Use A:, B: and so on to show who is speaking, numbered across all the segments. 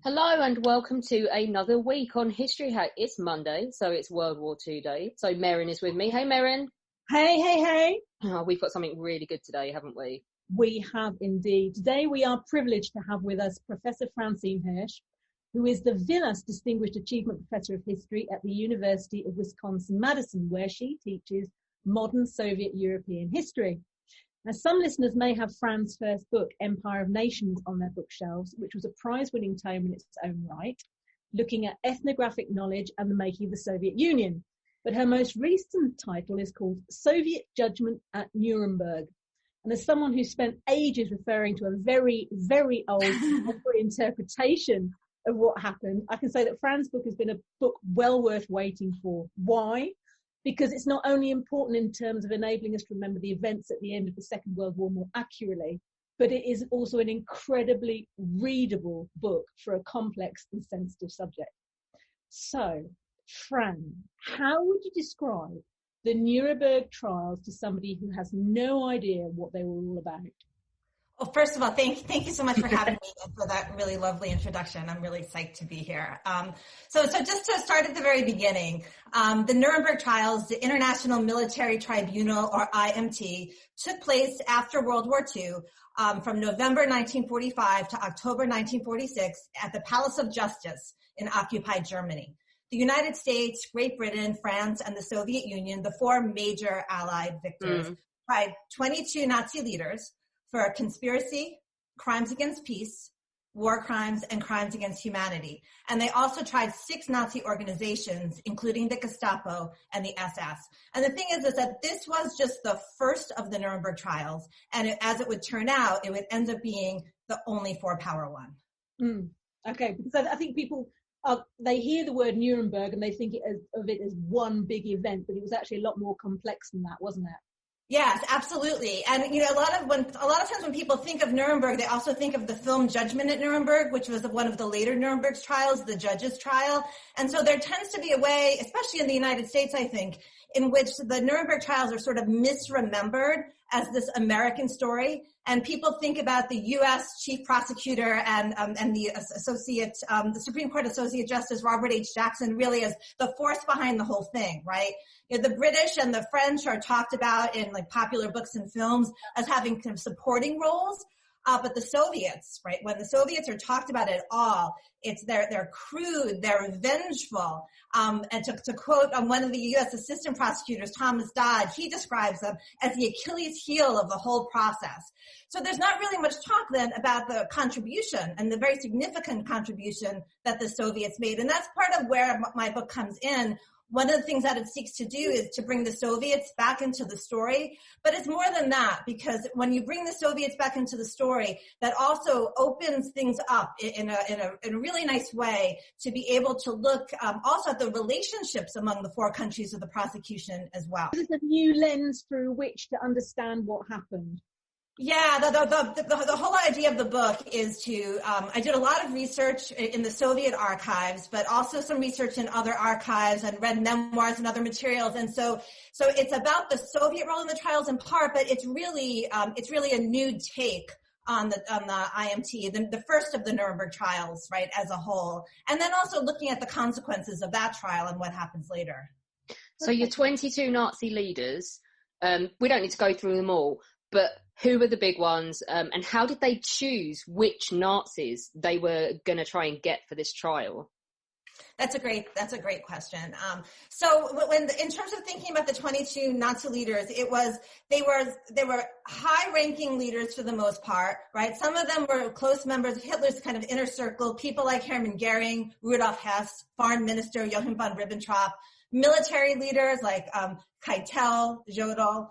A: Hello and welcome to another week on History Hack. It's Monday, so it's World War II Day. So Merrin is with me. Hey, Merrin.
B: Hey.
A: Oh, we've got something really good today, haven't we?
B: We have indeed. Today we are privileged to have with us Professor Francine Hirsch, who is the Vilas Distinguished Achievement Professor of History at the University of Wisconsin-Madison, where she teaches modern Soviet European history. Now, some listeners may have Fran's first book, Empire of Nations, on their bookshelves, which was a prize-winning tome in its own right, looking at ethnographic knowledge and the making of the Soviet Union. But her most recent title is called Soviet Judgment at Nuremberg. And as someone who spent ages referring to a very, very old interpretation of what happened, I can say that Fran's book has been a book well worth waiting for. Why? Because it's not only important in terms of enabling us to remember the events at the end of the Second World War more accurately, but it is also an incredibly readable book for a complex and sensitive subject. So, Fran, how would you describe the Nuremberg Trials to somebody who has no idea what they were all about?
C: Well, first of all, thank you so much for having me and for that really lovely introduction. I'm really psyched to be here. So just to start at the very beginning, the Nuremberg Trials, the International Military Tribunal, or IMT, took place after World War II, from November 1945 to October 1946 at the Palace of Justice in occupied Germany. The United States, Great Britain, France, and the Soviet Union, the four major Allied victors, tried 22 Nazi leaders for conspiracy, crimes against peace, war crimes, and crimes against humanity. And they also tried 6 Nazi organizations, including the Gestapo and the SS. And the thing is that this was just the first of the Nuremberg trials. And as it would turn out, it would end up being the only 4-power one.
B: Okay, because I think people, they hear the word Nuremberg and they think of it as one big event, but it was actually a lot more complex than that, wasn't it?
C: Yes, absolutely. And, a lot of times when people think of Nuremberg, they also think of the film Judgment at Nuremberg, which was one of the later Nuremberg trials, the judge's trial. And so there tends to be a way, especially in the United States, I think, in which the Nuremberg trials are sort of misremembered as this American story. And people think about the U.S. Chief Prosecutor and the Supreme Court Associate Justice Robert H. Jackson really as the force behind the whole thing, right? The British and the French are talked about in like popular books and films as having kind of supporting roles. But the Soviets, right? When the Soviets are talked about at all, it's they're crude, they're vengeful. And to quote one of the U.S. assistant prosecutors, Thomas Dodd, he describes them as the Achilles heel of the whole process. So there's not really much talk then about the contribution and the very significant contribution that the Soviets made. And that's part of where my book comes in. One of the things that it seeks to do is to bring the Soviets back into the story. But it's more than that, because when you bring the Soviets back into the story, that also opens things up in a really nice way to be able to look also at the relationships among the 4 countries of the prosecution as well.
B: This is a new lens through which to understand what happened.
C: Yeah, the whole idea of the book is to, I did a lot of research in the Soviet archives, but also some research in other archives and read memoirs and other materials. And so it's about the Soviet role in the trials in part, but it's really a new take on the IMT, the first of the Nuremberg trials, right, as a whole. And then also looking at the consequences of that trial and what happens later.
A: So your 22 Nazi leaders, we don't need to go through them all, but who were the big ones, and how did they choose which Nazis they were going to try and get for this trial?
C: That's a great question. So in terms of thinking about the 22 Nazi leaders, they were high-ranking leaders for the most part, right? Some of them were close members of Hitler's kind of inner circle, people like Hermann Goering, Rudolf Hess, Foreign Minister Joachim von Ribbentrop, military leaders like Keitel, Jodl,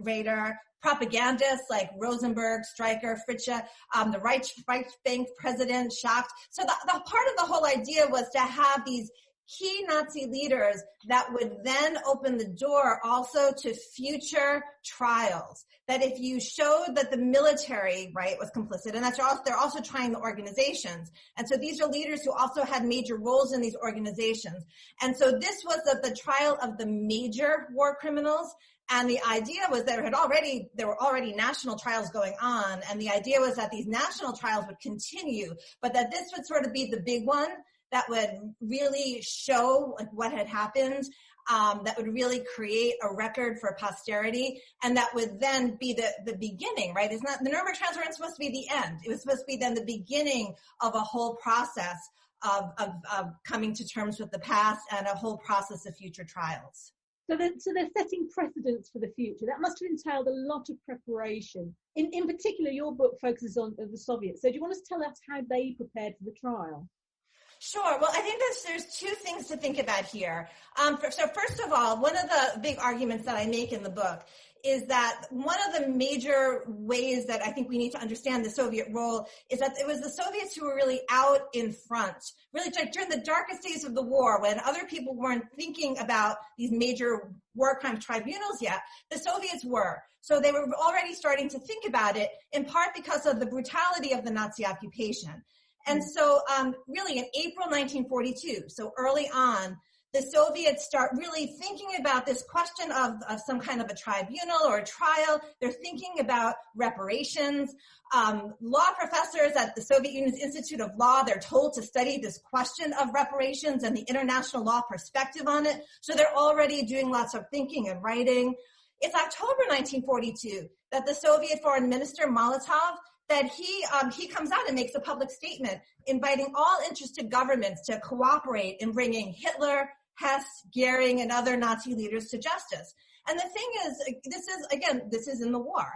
C: Raeder, propagandists like Rosenberg, Streicher, Fritzsche, the Reichsbank president, Schacht. So the part of the whole idea was to have these key Nazi leaders that would then open the door also to future trials. That if you showed that the military, right, was complicit, and they're also trying the organizations. And so these are leaders who also had major roles in these organizations. And so this was the trial of the major war criminals. And the idea was there were already national trials going on. And the idea was that these national trials would continue, but that this would sort of be the big one that would really show like what had happened, that would really create a record for posterity, and that would then be the beginning, right? It's not, the Nuremberg trials weren't supposed to be the end. It was supposed to be then the beginning of a whole process of coming to terms with the past and a whole process of future trials.
B: So they're setting precedents for the future. That must have entailed a lot of preparation. In particular, your book focuses on the Soviets. So do you want to tell us how they prepared for the trial?
C: Sure. Well, I think there's two things to think about here. So first of all, one of the big arguments that I make in the book is that one of the major ways that I think we need to understand the Soviet role is that it was the Soviets who were really out in front, really during the darkest days of the war, when other people weren't thinking about these major war crime tribunals yet. The Soviets were. So they were already starting to think about it, in part because of the brutality of the Nazi occupation. And so really in April 1942, so early on, the Soviets start really thinking about this question of some kind of a tribunal or a trial. They're thinking about reparations. Law professors at the Soviet Union's Institute of Law, they're told to study this question of reparations and the international law perspective on it. So they're already doing lots of thinking and writing. It's October 1942 that the Soviet Foreign Minister Molotov, that he comes out and makes a public statement inviting all interested governments to cooperate in bringing Hitler, Hess, Goering, and other Nazi leaders to justice. And the thing is, this is in the war.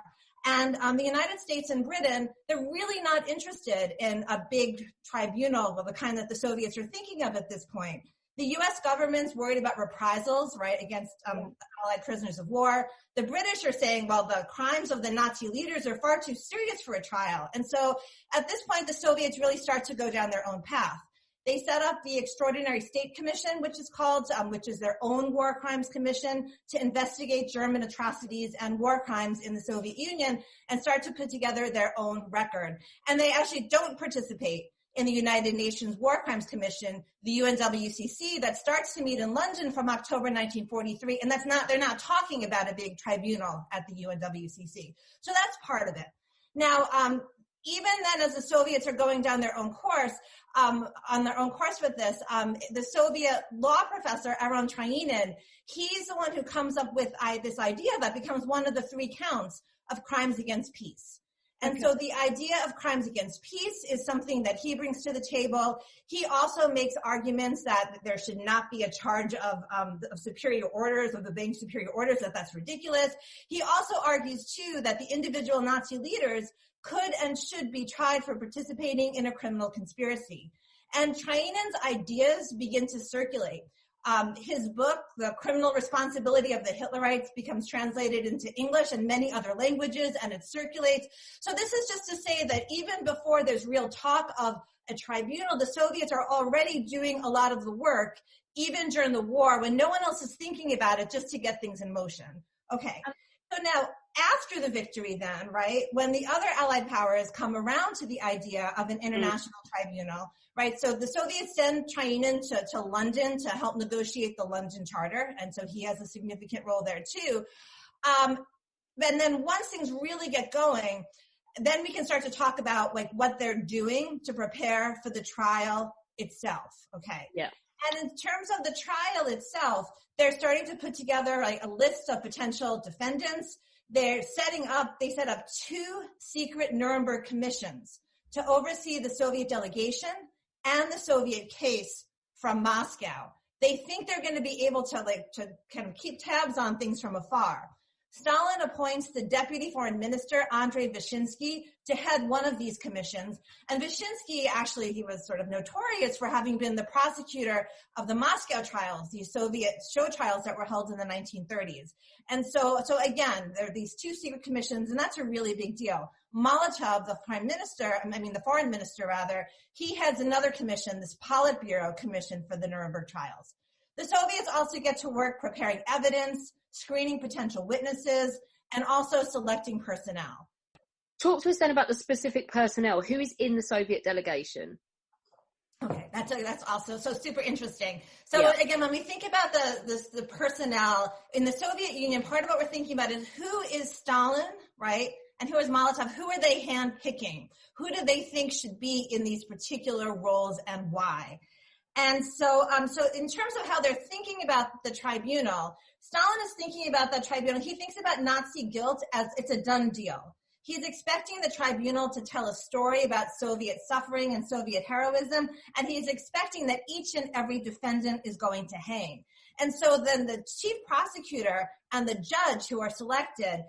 C: And the United States and Britain, they're really not interested in a big tribunal of the kind that the Soviets are thinking of at this point. The U.S. government's worried about reprisals, right, against Allied prisoners of war. The British are saying, well, the crimes of the Nazi leaders are far too serious for a trial. And so at this point, the Soviets really start to go down their own path. They set up the Extraordinary State Commission, which is their own war crimes commission, to investigate German atrocities and war crimes in the Soviet Union and start to put together their own record. And they actually don't participate in the United Nations War Crimes Commission, the UNWCC, that starts to meet in London from October 1943. And they're not talking about a big tribunal at the UNWCC. So that's part of it. Now, even then, as the Soviets are going down their own course, with this, the Soviet law professor, Aaron Trainin, he's the one who comes up with this idea that becomes one of the 3 counts of crimes against peace. And so the idea of crimes against peace is something that he brings to the table. He also makes arguments that there should not be a charge of superior orders, of obeying superior orders, that's ridiculous. He also argues, too, that the individual Nazi leaders could and should be tried for participating in a criminal conspiracy. And Trainin's ideas begin to circulate. His book, The Criminal Responsibility of the Hitlerites, becomes translated into English and many other languages, and it circulates. So this is just to say that even before there's real talk of a tribunal, the Soviets are already doing a lot of the work, even during the war, when no one else is thinking about it, just to get things in motion. Okay. So now, after the victory then, right, when the other Allied powers come around to the idea of an international tribunal, right, so the Soviets send Trainin to London to help negotiate the London Charter, and so he has a significant role there too. And then once things really get going, then we can start to talk about like what they're doing to prepare for the trial itself, okay?
A: Yeah.
C: And in terms of the trial itself, they're starting to put together like a list of potential defendants. They set up 2 secret Nuremberg commissions to oversee the Soviet delegation and the Soviet case from Moscow. They think they're going to be able to kind of keep tabs on things from afar. Stalin appoints the deputy foreign minister, Andrei Vyshinsky, to head one of these commissions. And Vyshinsky, actually, he was sort of notorious for having been the prosecutor of the Moscow trials, these Soviet show trials that were held in the 1930s. And so again, there are these two secret commissions, and that's a really big deal. Molotov, the foreign minister rather, he heads another commission, this Politburo commission for the Nuremberg trials. The Soviets also get to work preparing evidence, screening potential witnesses, and also selecting personnel.
A: Talk to us then about the specific personnel. Who is in the Soviet delegation?
C: Okay, that's also so super interesting. So again, when we think about the personnel in the Soviet Union, part of what we're thinking about is who is Stalin, right? And who is Molotov? Who are they handpicking? Who do they think should be in these particular roles and why? And so in terms of how they're thinking about the tribunal, Stalin is thinking about that tribunal. He thinks about Nazi guilt as it's a done deal. He's expecting the tribunal to tell a story about Soviet suffering and Soviet heroism, and he's expecting that each and every defendant is going to hang. And so then the chief prosecutor and the judge who are selected,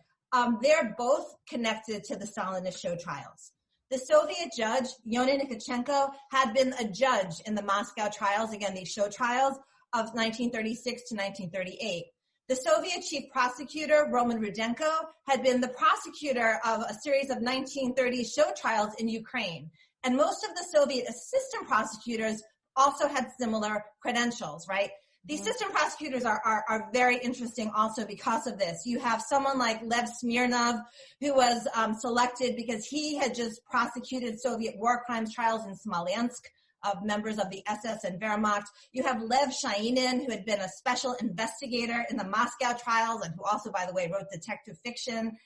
C: they're both connected to the Stalinist show trials. The Soviet judge, Yona Nikitchenko, had been a judge in the Moscow trials, again, these show trials of 1936 to 1938. The Soviet chief prosecutor, Roman Rudenko, had been the prosecutor of a series of 1930s show trials in Ukraine. And most of the Soviet assistant prosecutors also had similar credentials, right? The assistant prosecutors are very interesting also because of this. You have someone like Lev Smirnov, who was selected because he had just prosecuted Soviet war crimes trials in Smolensk of members of the SS and Wehrmacht. You have Lev Shainin, who had been a special investigator in the Moscow trials and who also, by the way, wrote detective fiction.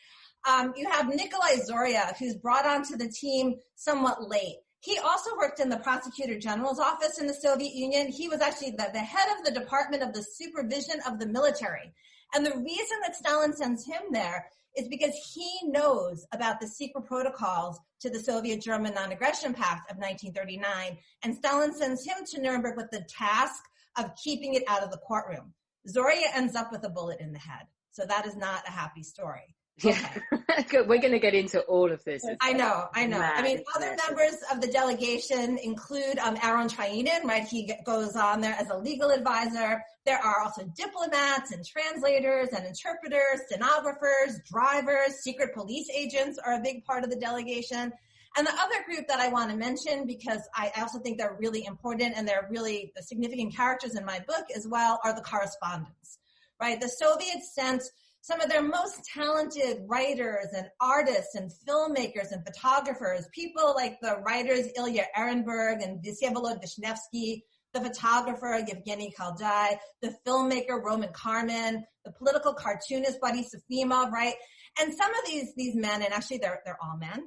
C: You have Nikolai Zorya, who's brought onto the team somewhat late. He also worked in the Prosecutor General's office in the Soviet Union. He was actually the head of the Department of the Supervision of the Military. And the reason that Stalin sends him there is because he knows about the secret protocols to the Soviet-German Non-Aggression Pact of 1939. And Stalin sends him to Nuremberg with the task of keeping it out of the courtroom. Zorya ends up with a bullet in the head. So that is not a happy story. Okay.
A: Yeah, we're going to get into all of this.
C: I know. I mean, other members of the delegation include Aaron Chainin, right? He goes on there as a legal advisor. There are also diplomats and translators and interpreters, stenographers, drivers, secret police agents are a big part of the delegation. And the other group that I want to mention, because I also think they're really important and they're really significant characters in my book as well, are the correspondents, right? The Soviets sent some of their most talented writers and artists and filmmakers and photographers, people like the writers Ilya Ehrenberg and Vsevolod Vishnevsky, the photographer Yevgeny Kaldai, the filmmaker Roman Karman, the political cartoonist Boris Efimov, right? And some of these men, and actually they're all men,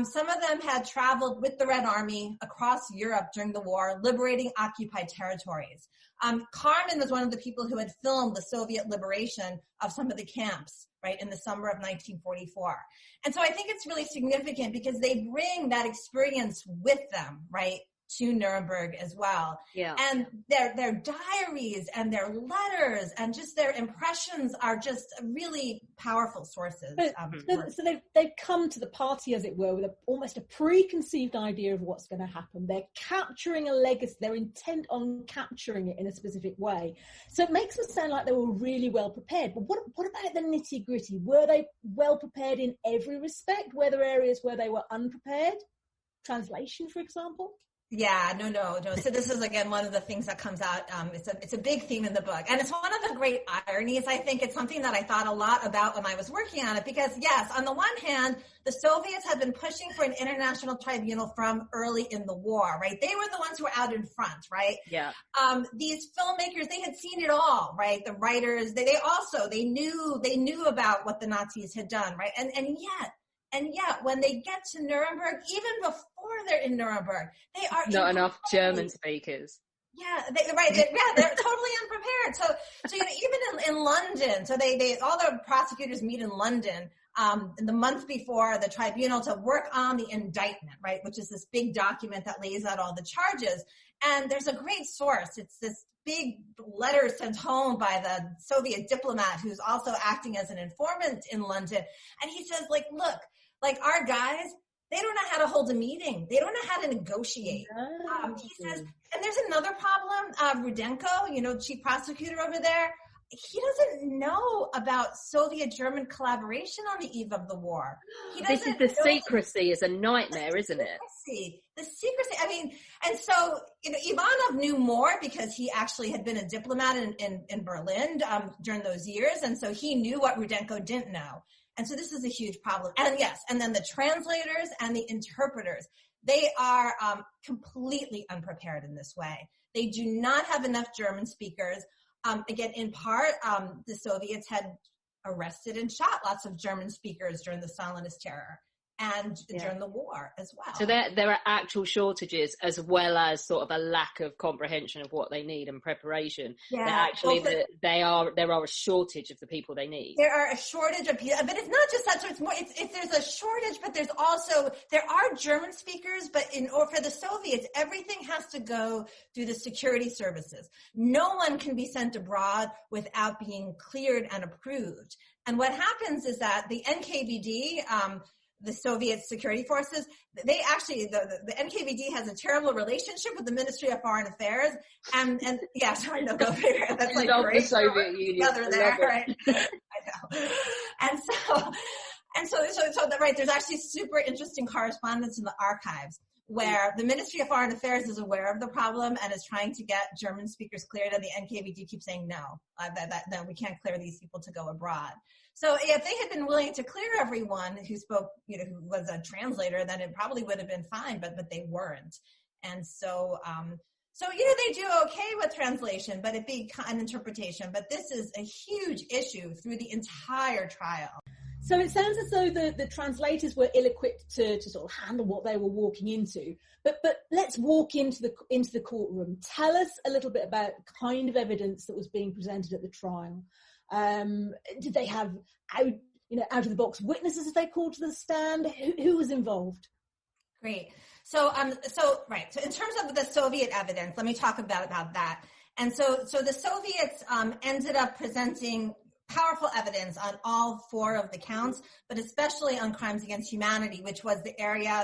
C: some of them had traveled with the Red Army across Europe during the war, liberating occupied territories. Karman was one of the people who had filmed the Soviet liberation of some of the camps, right, in the summer of 1944. And so I think it's really significant because they bring that experience with them, right, to Nuremberg as well.
A: Yeah.
C: And their diaries and their letters and just their impressions are just really powerful sources.
B: So they've come to the party, as it were, with almost a preconceived idea of what's going to happen. They're capturing a legacy. They're intent on capturing it in a specific way. So it makes them sound like they were really well prepared. But what about the nitty gritty? Were they well prepared in every respect? Were there areas where they were unprepared? Translation, for example?
C: Yeah, no. So this is, again, one of the things that comes out. It's a big theme in the book. And it's one of the great ironies, I think. It's something that I thought a lot about when I was working on it. Because, yes, on the one hand, the Soviets had been pushing for an international tribunal from early in the war, right? They were the ones who were out in front, right?
A: Yeah.
C: These filmmakers, they had seen it all, right? The writers, they knew about what the Nazis had done, right? And yet, when they get to Nuremberg, even before they're in Nuremberg, they are
A: not enough German speakers.
C: Yeah, they're totally unprepared. So even in London, so they all the prosecutors meet in London. in the month before the tribunal to work on the indictment, right, which is this big document that lays out all the charges. And there's a great source. It's this big letter sent home by the Soviet diplomat who's also acting as an informant in London. And he says, like, look, like our guys, they don't know how to hold a meeting. They don't know how to negotiate. He says, and there's another problem. Rudenko, chief prosecutor over there, he doesn't know about Soviet-German collaboration on the eve of the war.
A: This is the secrecy is a nightmare, isn't it?
C: The secrecy. I mean, and so, Ivanov knew more because he actually had been a diplomat in Berlin during those years. And so he knew what Rudenko didn't know. And so this is a huge problem. And yes, and then the translators and the interpreters, they are completely unprepared in this way. They do not have enough German speakers. Again, in part, the Soviets had arrested and shot lots of German speakers during the Stalinist terror and during the war as well. So
A: there are actual shortages as well as sort of a lack of comprehension of what they need and preparation. Yeah. There are a shortage of the people they need.
C: There are a shortage of people, but it's not just that. So it's more. It's there's a shortage, but there are German speakers, but for the Soviets, everything has to go through the security services. No one can be sent abroad without being cleared and approved. And what happens is that the NKVD, the Soviet security forces, they actually, the NKVD has a terrible relationship with the Ministry of Foreign Affairs. And yeah, sorry, no, go figure. That's like great.
A: The Soviet Union.
C: There, right? I know. And so right, there's actually super interesting correspondence in the archives where the Ministry of Foreign Affairs is aware of the problem and is trying to get German speakers cleared, and the NKVD keeps saying no, no, we can't clear these people to go abroad. So if they had been willing to clear everyone who spoke, who was a translator, then it probably would have been fine, but they weren't. And so, they do okay with translation, but it be an interpretation. But this is a huge issue through the entire trial.
B: So it sounds as though the translators were ill-equipped to sort of handle what they were walking into. But let's walk into the courtroom. Tell us a little bit about the kind of evidence that was being presented at the trial. Did they have out of the box witnesses as they called to the stand? Who was involved?
C: Great. So right. So in terms of the Soviet evidence, let me talk about that. And so the Soviets ended up presenting powerful evidence on all four of the counts, but especially on crimes against humanity, which was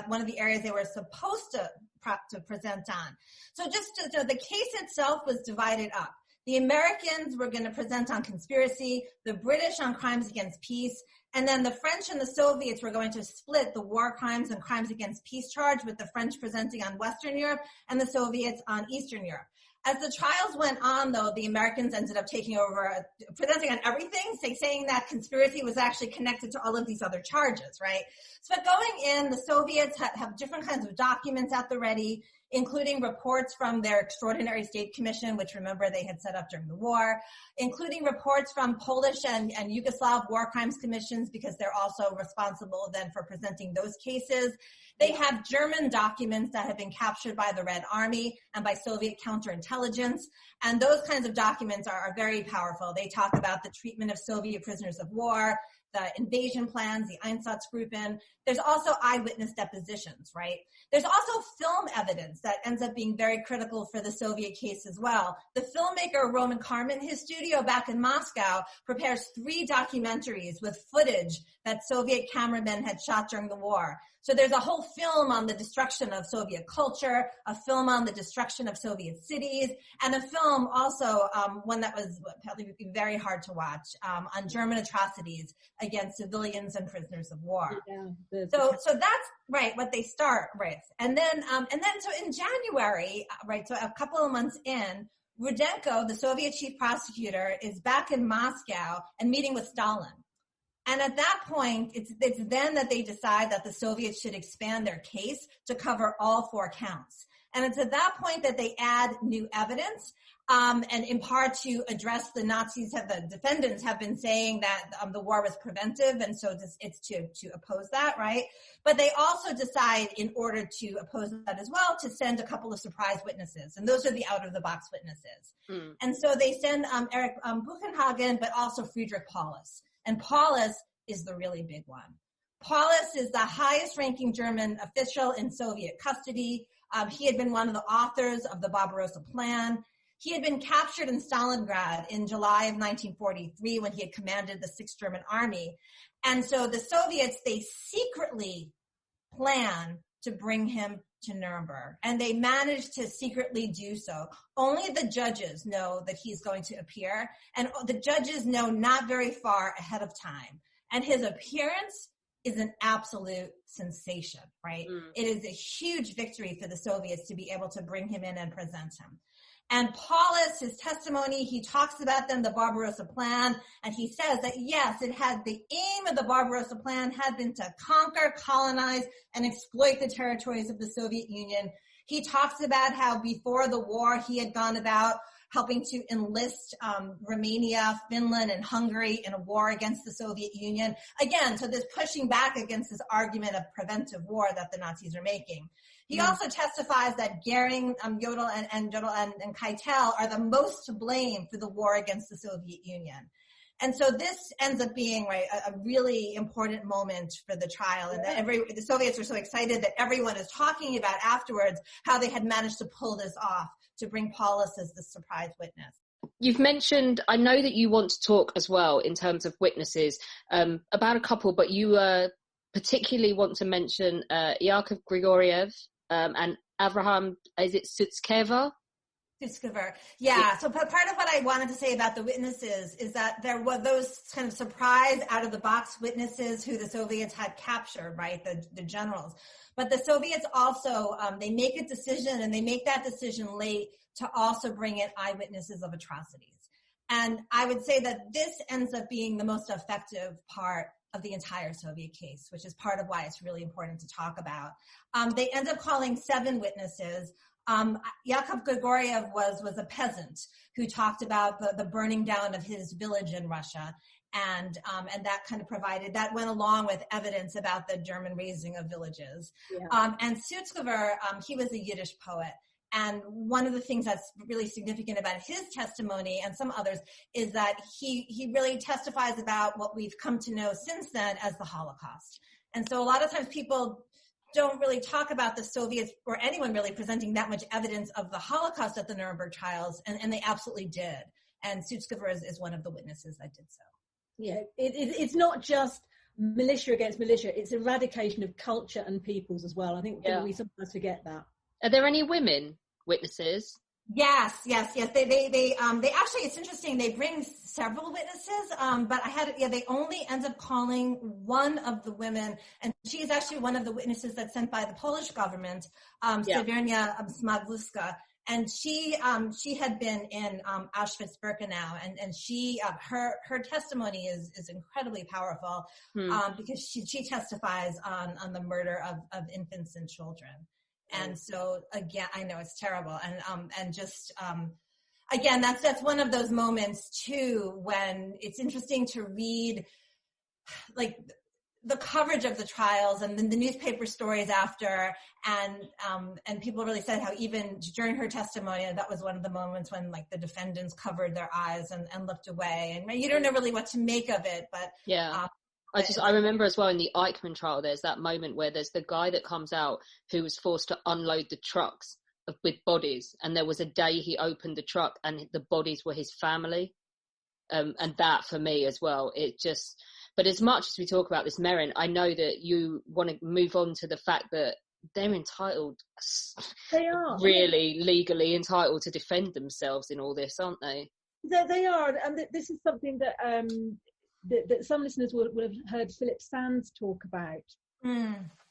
C: one of the areas they were supposed to present on. So the case itself was divided up. The Americans were going to present on conspiracy, the British on crimes against peace, and then the French and the Soviets were going to split the war crimes and crimes against peace charge, with the French presenting on Western Europe and the Soviets on Eastern Europe. As the trials went on, though, the Americans ended up taking over, presenting on everything, saying that conspiracy was actually connected to all of these other charges, right? So going in, the Soviets have different kinds of documents at the ready, including reports from their Extraordinary State Commission, which, remember, they had set up during the war, including reports from Polish and Yugoslav war crimes commissions, because they're also responsible then for presenting those cases. They have German documents that have been captured by the Red Army and by Soviet counterintelligence, and those kinds of documents are very powerful. They talk about the treatment of Soviet prisoners of war, the invasion plans, the Einsatzgruppen. There's also eyewitness depositions, right? There's also film evidence that ends up being very critical for the Soviet case as well. The filmmaker Roman Karman, his studio back in Moscow, prepares 3 documentaries with footage that Soviet cameramen had shot during the war. So there's a whole film on the destruction of Soviet culture, a film on the destruction of Soviet cities, and a film also, one that was probably very hard to watch, on German atrocities against civilians and prisoners of war. Yeah, so that's right, what they start with. And then so in January, right, so a couple of months in, Rudenko, the Soviet chief prosecutor, is back in Moscow and meeting with Stalin. And at that point, it's then that they decide that the Soviets should expand their case to cover all 4 counts. And it's at that point that they add new evidence, and in part to address the defendants have been saying that the war was preventive, and so it's to oppose that, right? But they also decide, in order to oppose that as well, to send a couple of surprise witnesses, and those are the out-of-the-box witnesses. And so they send Erich Buchenhagen, but also Friedrich Paulus. And Paulus is the really big one. Paulus is the highest ranking German official in Soviet custody. He had been one of the authors of the Barbarossa Plan. He had been captured in Stalingrad in July of 1943 when he had commanded the 6th German Army. And so the Soviets, they secretly plan to bring him to Nuremberg. And they managed to secretly do so. Only the judges know that he's going to appear. And the judges know not very far ahead of time. And his appearance is an absolute sensation, right? It is a huge victory for the Soviets to be able to bring him in and present him. And Paulus, his testimony, he talks about then the Barbarossa Plan, and he says that yes, it had the aim of the Barbarossa Plan had been to conquer, colonize, and exploit the territories of the Soviet Union. He talks about how before the war he had gone about helping to enlist Romania, Finland, and Hungary in a war against the Soviet Union. Again, so this pushing back against this argument of preventive war that the Nazis are making. He also testifies that Goering, Jodl, and Keitel are the most to blame for the war against the Soviet Union. And so this ends up being, right, a really important moment for the trial, and that the Soviets are so excited that everyone is talking about afterwards how they had managed to pull this off to bring Paulus as the surprise witness.
A: You've mentioned, I know that you want to talk as well in terms of witnesses about a couple, but you particularly want to mention Yakov Grigoriev and Avraham, is it Sutskever?
C: Sutskever. Yeah. So part of what I wanted to say about the witnesses is that there were those kind of surprise out of the box witnesses who the Soviets had captured, right? The generals. But the Soviets also, they make a decision, and they make that decision late to also bring in eyewitnesses of atrocities. And I would say that this ends up being the most effective part of the entire Soviet case, which is part of why it's really important to talk about. They end up calling 7 witnesses. Yakov Grigoriev was a peasant who talked about the burning down of his village in Russia. And that kind of that went along with evidence about the German razing of villages. Yeah. And Sutskever, he was a Yiddish poet. And one of the things that's really significant about his testimony and some others is that he really testifies about what we've come to know since then as the Holocaust. And so a lot of times people don't really talk about the Soviets or anyone really presenting that much evidence of the Holocaust at the Nuremberg trials, and they absolutely did. And Sutskever is one of the witnesses that did so.
B: Yeah, it's not just militia against militia, it's eradication of culture and peoples as well. I think we sometimes forget that. Are
A: there any women witnesses?
C: Yes. They actually, it's interesting. They bring several witnesses, but they only end up calling one of the women, and she's actually one of the witnesses that's sent by the Polish government, Severnia Smagluska. And she had been in Auschwitz-Birkenau, and she her testimony is incredibly powerful because she testifies on the murder of infants and children. And so again, I know it's terrible, and just again, that's one of those moments too when it's interesting to read like the coverage of the trials and then the newspaper stories after, and people really said how even during her testimony, that was one of the moments when like the defendants covered their eyes and looked away, and you don't know really what to make of it, but
A: I remember as well in the Eichmann trial, there's that moment where there's the guy that comes out who was forced to unload the trucks with bodies, and there was a day he opened the truck and the bodies were his family, and that for me as well, but as much as we talk about this, Merrin, I know that you want to move on to the fact that they're entitled,
B: they are
A: really legally entitled to defend themselves in all this, aren't they?
B: They are, and this is something that that some listeners would have heard Philip Sands talk about.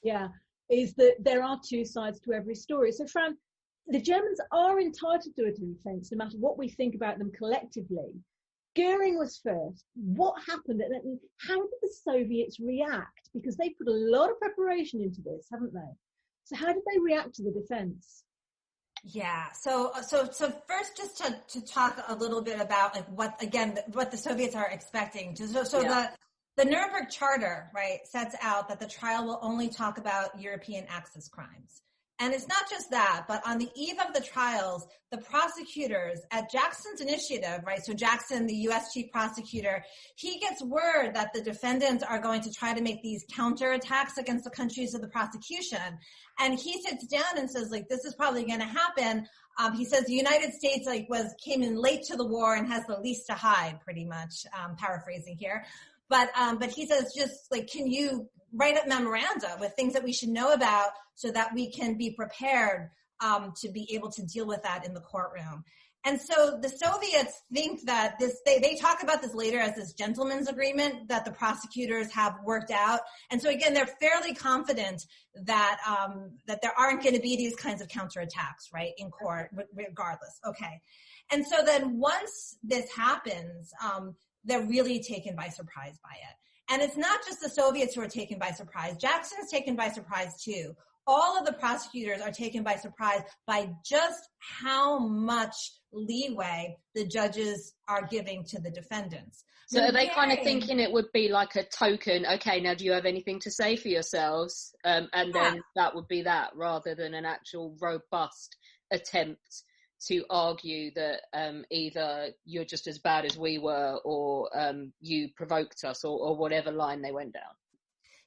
B: Yeah, is that there are two sides to every story. So, Fran, the Germans are entitled to a defence, no matter what we think about them collectively. Goering was first. What happened? And how did the Soviets react? Because they put a lot of preparation into this, haven't they? So how did they react to the defence?
C: Yeah. So first, just to talk a little bit about like what the Soviets are expecting. The Nuremberg Charter, right, sets out that the trial will only talk about European Axis crimes. And it's not just that, but on the eve of the trials, the prosecutors at Jackson's initiative, right? So Jackson, the U.S. chief prosecutor, he gets word that the defendants are going to try to make these counterattacks against the countries of the prosecution. And he sits down and says, like, this is probably going to happen. He says the United States came in late to the war and has the least to hide, pretty much, paraphrasing here. But he says, just like, can you write up memoranda with things that we should know about so that we can be prepared to be able to deal with that in the courtroom. And so the Soviets think that they talk about this later as this gentleman's agreement that the prosecutors have worked out. And so again, they're fairly confident that there aren't going to be these kinds of counterattacks, right, in court, regardless. Okay. And so then once this happens, they're really taken by surprise by it. And it's not just the Soviets who are taken by surprise. Jackson's taken by surprise too. All of the prosecutors are taken by surprise by just how much leeway the judges are giving to the defendants.
A: So are they kind of thinking it would be like a token, okay, now do you have anything to say for yourselves? And then that would be that, rather than an actual robust attempt to argue that either you're just as bad as we were, or you provoked us, or whatever line they went down.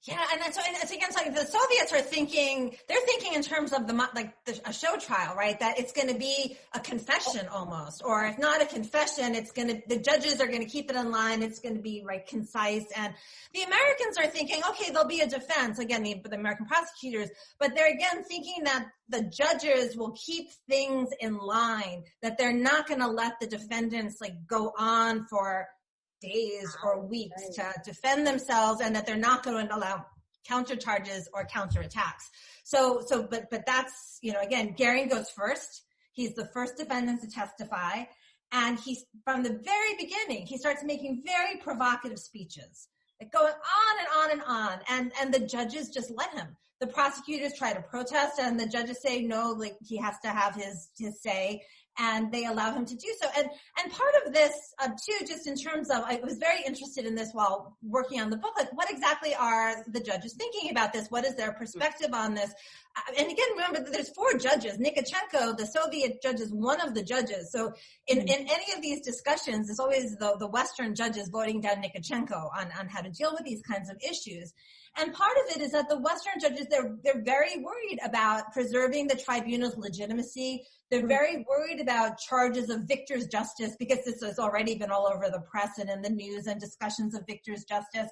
C: Yeah, and so it's against, like, the Soviets are thinking, they're thinking in terms of a show trial, right? That it's going to be a confession almost, or if not a confession, the judges are going to keep it in line. It's going to be, right, concise. And the Americans are thinking, okay, there'll be a defense, again, the American prosecutors, but they're again thinking that the judges will keep things in line, that they're not going to let the defendants, like, go on for days or weeks to defend themselves, and that they're not going to allow countercharges or counterattacks. But that's, again, Goering goes first. He's the first defendant to testify. And he's, from the very beginning, he starts making very provocative speeches, like going on and on and on. And the judges just let him. The prosecutors try to protest, and the judges say, no, like, he has to have his say. And they allow him to do so. And part of this, too, just in terms of, I was very interested in this while working on the book, like, what exactly are the judges thinking about this? What is their perspective on this? And again, remember that there's 4 judges. Nikitchenko, the Soviet judge, is one of the judges. So in any of these discussions, it's always the Western judges voting down Nikitchenko on how to deal with these kinds of issues. And part of it is that the Western judges, they're very worried about preserving the tribunal's legitimacy. They're very worried about charges of victor's justice, because this has already been all over the press and in the news, and discussions of victor's justice.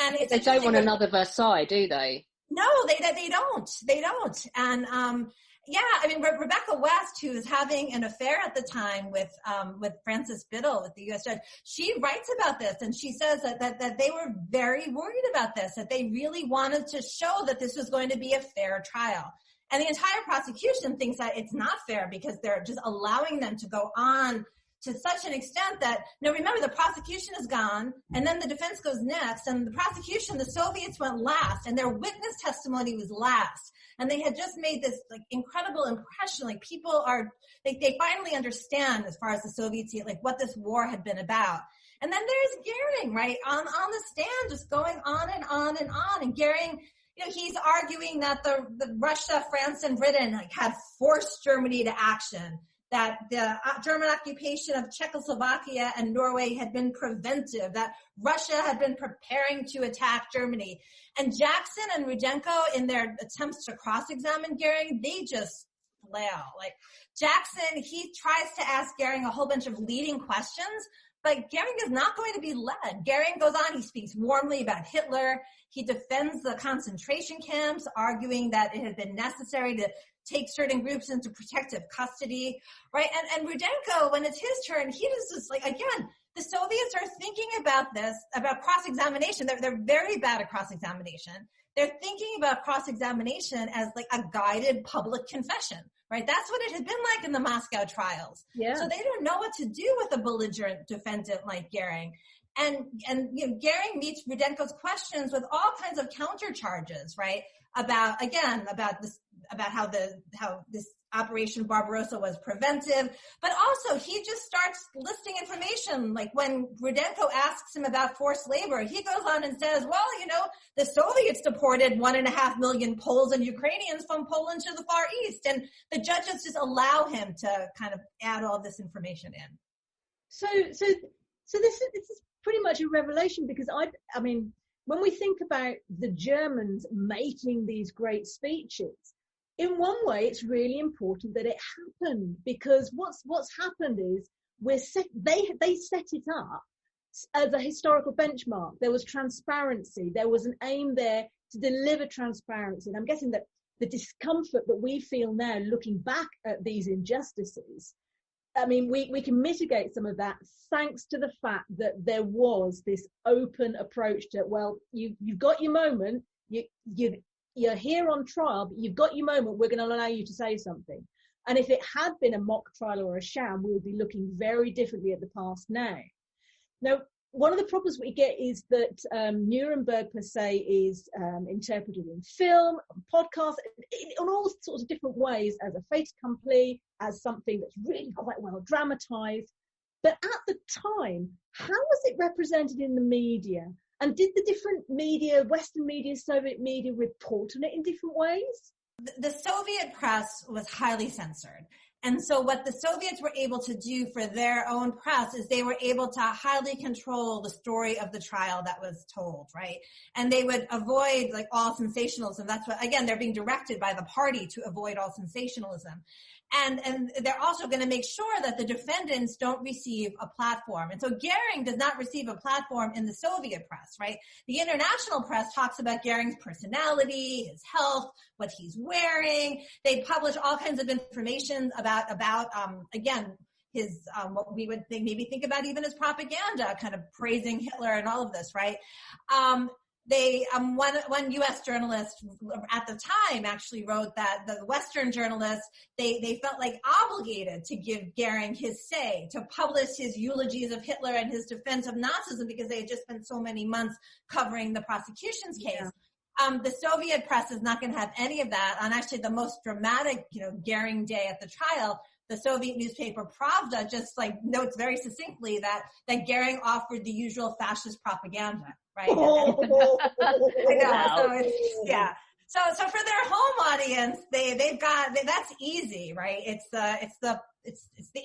C: And
A: they don't want another Versailles, do they?
C: No, they don't. They don't. And I mean, Rebecca West, who is having an affair at the time with Frances Biddle, with the U.S. judge, she writes about this, and she says that they were very worried about this, that they really wanted to show that this was going to be a fair trial. And the entire prosecution thinks that it's not fair, because they're just allowing them to go on to such an extent that, remember, the prosecution is gone, and then the defense goes next, and the prosecution, the Soviets went last, and their witness testimony was last. And they had just made this, like, incredible impression, like, people they finally understand, as far as the Soviets see it, like, what this war had been about. And then there's Goering, right, on the stand, just going on and on and on. And Goering, he's arguing that the Russia, France, and Britain, like, had forced Germany to action, that the German occupation of Czechoslovakia and Norway had been preventive, that Russia had been preparing to attack Germany. And Jackson and Rudenko, in their attempts to cross-examine Goering, they just flail. Like, Jackson, he tries to ask Goering a whole bunch of leading questions, but Goering is not going to be led. Goering goes on, he speaks warmly about Hitler. He defends the concentration camps, arguing that it had been necessary to take certain groups into protective custody, right? And Rudenko, when it's his turn, he was just like, again, the Soviets are thinking about this, about cross-examination. They're very bad at cross-examination. They're thinking about cross-examination as, like, a guided public confession, right? That's what it had been like in the Moscow trials. Yeah. So they don't know what to do with a belligerent defendant like Goering. And Goering meets Rudenko's questions with all kinds of counter charges, right? About how this Operation Barbarossa was preventive, but also he just starts listing information. Like when Rudenko asks him about forced labor, he goes on and says, well, the Soviets deported 1.5 million Poles and Ukrainians from Poland to the Far East. And the judges just allow him to kind of add all this information in.
B: So this is pretty much a revelation, because I mean, when we think about the Germans making these great speeches, in one way, it's really important that it happened, because what's happened is they set it up as a historical benchmark. There was transparency. There was an aim there to deliver transparency. And I'm guessing that the discomfort that we feel now looking back at these injustices, I mean, we can mitigate some of that thanks to the fact that there was this open approach to, well, you've got your moment, you're here on trial, but you've got your moment, we're going to allow you to say something. And if it had been a mock trial or a sham, we would be looking very differently at the past now. Now, one of the problems we get is that Nuremberg per se is interpreted in film, on podcasts, in all sorts of different ways, as a fait accompli, as something that's really quite well dramatized. But at the time, how was it represented in the media? And did the different media, Western media, Soviet media, report on it in different ways?
C: The Soviet press was highly censored. And so what the Soviets were able to do for their own press is they were able to highly control the story of the trial that was told, right? And they would avoid like all sensationalism. That's what, again, they're being directed by the party to avoid all sensationalism. And they're also going to make sure that the defendants don't receive a platform. And so Goering does not receive a platform in the Soviet press, right? The international press talks about Goering's personality, his health, what he's wearing. They publish all kinds of information about again, his, what we would think about even as propaganda, kind of praising Hitler and all of this, right? One U.S. journalist at the time actually wrote that the Western journalists, they felt like obligated to give Goering his say, to publish his eulogies of Hitler and his defense of Nazism, because they had just spent so many months covering the prosecution's case. Yeah. The Soviet press is not going to have any of that. On actually the most dramatic, Goering day at the trial, the Soviet newspaper Pravda just like notes very succinctly that Goering offered the usual fascist propaganda, right? I know. So it's, yeah. So for their home audience, they've got that's easy, right? It's the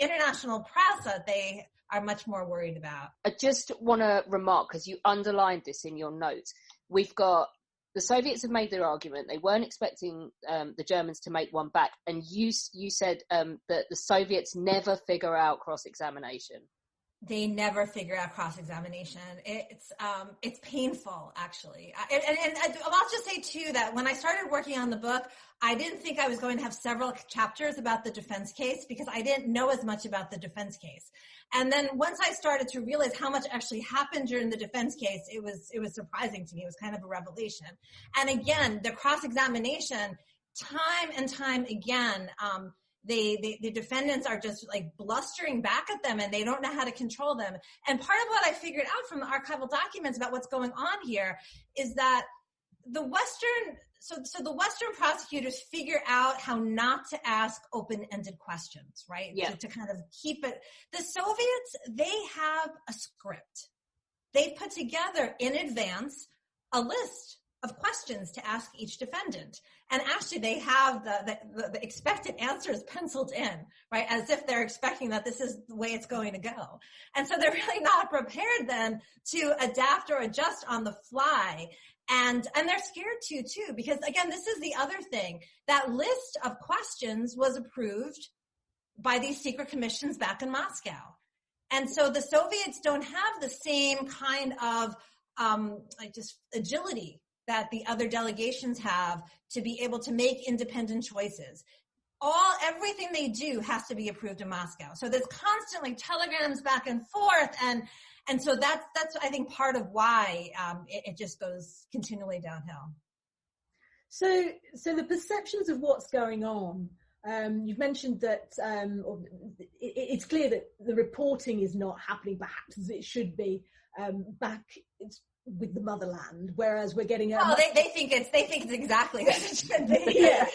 C: international press that they are much more worried about.
A: I just want to remark, because you underlined this in your notes, we've got the Soviets have made their argument. They weren't expecting the Germans to make one back. And you said that the Soviets never figure out cross-examination.
C: They never figure out cross-examination. It's painful, actually. And I'll just say, too, that when I started working on the book, I didn't think I was going to have several chapters about the defense case, because I didn't know as much about the defense case. And then once I started to realize how much actually happened during the defense case, it was surprising to me. It was kind of a revelation. And again, the cross-examination, time and time again, the defendants are just like blustering back at them, and they don't know how to control them. And part of what I figured out from the archival documents about what's going on here is that the Western prosecutors figure out how not to ask open-ended questions, right?
A: Yeah.
C: To kind of keep it. The Soviets, they have a script. They put together in advance a list of questions to ask each defendant. And actually they have the expected answers penciled in, right? As if they're expecting that this is the way it's going to go. And so they're really not prepared then to adapt or adjust on the fly. And they're scared too, because again, this is the other thing. That list of questions was approved by these secret commissions back in Moscow. And so the Soviets don't have the same kind of, just agility that the other delegations have to be able to make independent choices. Everything they do has to be approved in Moscow. So there's constantly telegrams back and forth, and so that's I think part of why it just goes continually downhill.
B: So the perceptions of what's going on. You've mentioned that it's clear that the reporting is not happening perhaps as it should be. It's with the motherland, whereas we're getting
C: they think it's exactly as it should be.
B: Yeah.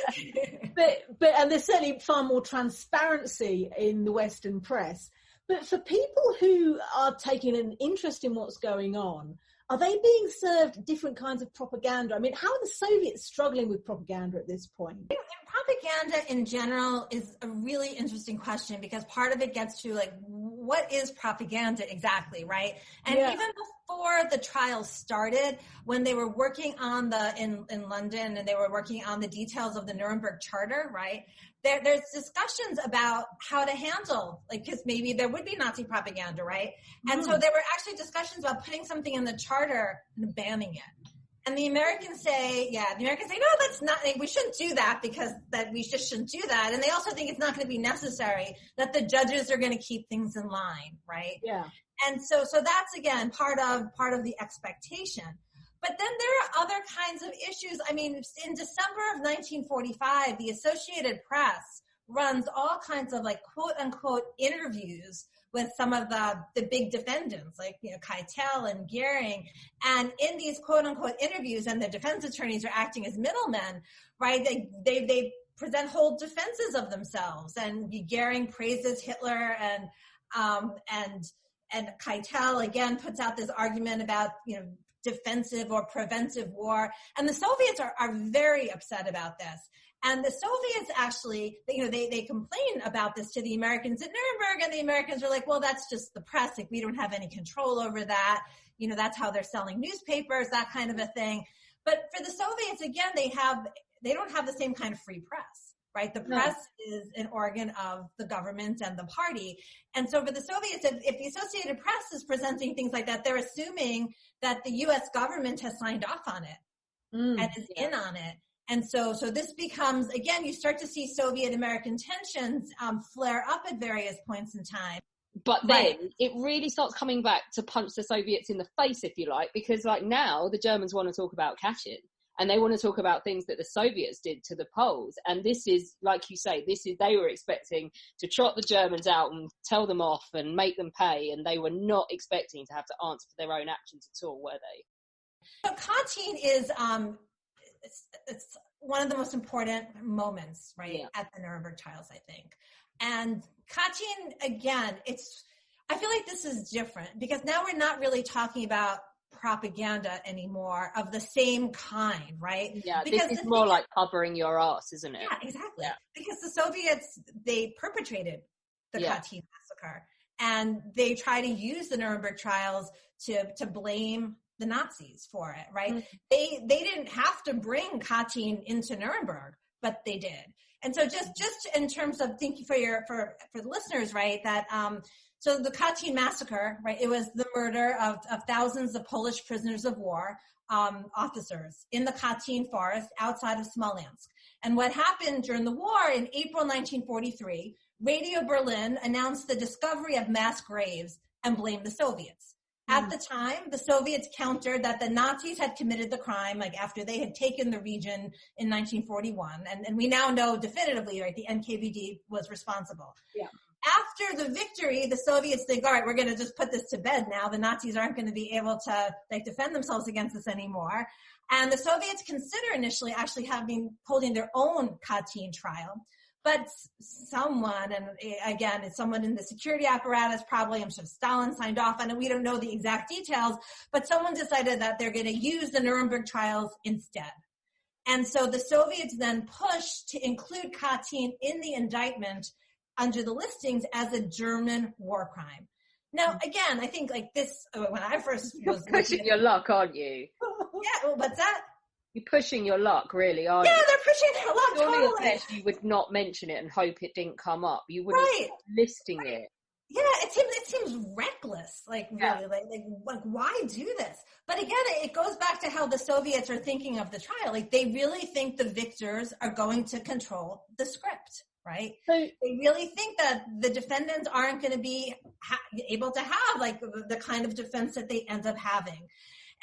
B: but and there's certainly far more transparency in the Western press. But for people who are taking an interest in what's going on, are they being served different kinds of propaganda? I mean, how are the Soviets struggling with propaganda at this point?
C: Propaganda in general is a really interesting question, because part of it gets to like, what is propaganda exactly, right? And even before the trials started, when they were working on in London, and they were working on the details of the Nuremberg Charter, right? There's discussions about how to handle, like, because maybe there would be Nazi propaganda, right? And so there were actually discussions about putting something in the charter and banning it. And the Americans say, no, that's not, we shouldn't do that, because that we just shouldn't do that. And they also think it's not going to be necessary, that the judges are going to keep things in line, right?
B: Yeah.
C: And so that's, again, part of the expectation. But then there are other kinds of issues. I mean, in December of 1945, the Associated Press runs all kinds of like quote unquote interviews with some of the big defendants, like, Keitel and Goering. And in these quote unquote interviews, and the defense attorneys are acting as middlemen, right? They present whole defenses of themselves. And Goering praises Hitler, and Keitel again puts out this argument about, defensive or preventive war. And the Soviets are very upset about this. And the Soviets actually, they complain about this to the Americans at Nuremberg, and the Americans are like, well, that's just the press. Like, we don't have any control over that. That's how they're selling newspapers, that kind of a thing. But for the Soviets, again, they don't have the same kind of free press, right? The press is an organ of the government and the party. And so for the Soviets, if the Associated Press is presenting things like that, they're assuming that the U.S. government has signed off on it and is in on it. And so this becomes, again, you start to see Soviet-American tensions flare up at various points in time.
A: But then it really starts coming back to punch the Soviets in the face, if you like, because like now the Germans want to talk about Kashin, and they want to talk about things that the Soviets did to the Poles. And this is, like you say, they were expecting to trot the Germans out and tell them off and make them pay, and they were not expecting to have to answer for their own actions at all, were they?
C: So Katyn is it's one of the most important moments, right, at the Nuremberg trials, I think. And Katyn, again, I feel like this is different, because now we're not really talking about propaganda anymore of the same kind, right?
A: Yeah, because this is more like covering your ass, isn't it?
C: Yeah, exactly. Yeah. Because the Soviets, they perpetrated the Katyn massacre, and they try to use the Nuremberg trials to blame the Nazis for it, right? Mm-hmm. They didn't have to bring Katyn into Nuremberg, but they did. And so just in terms of thinking for the listeners, right, that so the Katyn massacre, right, it was the murder of thousands of Polish prisoners of war, officers in the Katyn forest outside of Smolensk. And what happened during the war in April 1943, Radio Berlin announced the discovery of mass graves and blamed the Soviets. At the time, the Soviets countered that the Nazis had committed the crime, like after they had taken the region in 1941. And we now know definitively, right, the NKVD was responsible. Yeah. After the victory, the Soviets think, all right, we're going to just put this to bed now. The Nazis aren't going to be able to defend themselves against us anymore. And the Soviets consider initially actually holding their own Katyn trial. But someone, and again, it's someone in the security apparatus, probably, I'm sure Stalin signed off on it. We don't know the exact details, but someone decided that they're going to use the Nuremberg trials instead. And so the Soviets then pushed to include Katyn in the indictment under the listings as a German war crime. Now, again, I think like this, when I first was
A: pushing your luck, aren't you?
C: Yeah, well, what's that?
A: You're pushing your luck, really, aren't you?
C: Yeah, they're pushing their luck,
A: totally. You would not mention it and hope it didn't come up. You wouldn't be listing it.
C: Yeah, it seems reckless, like really, like why do this? But again, it goes back to how the Soviets are thinking of the trial. Like they really think the victors are going to control the script, right? So, they really think that the defendants aren't going to be able to have like the kind of defense that they end up having.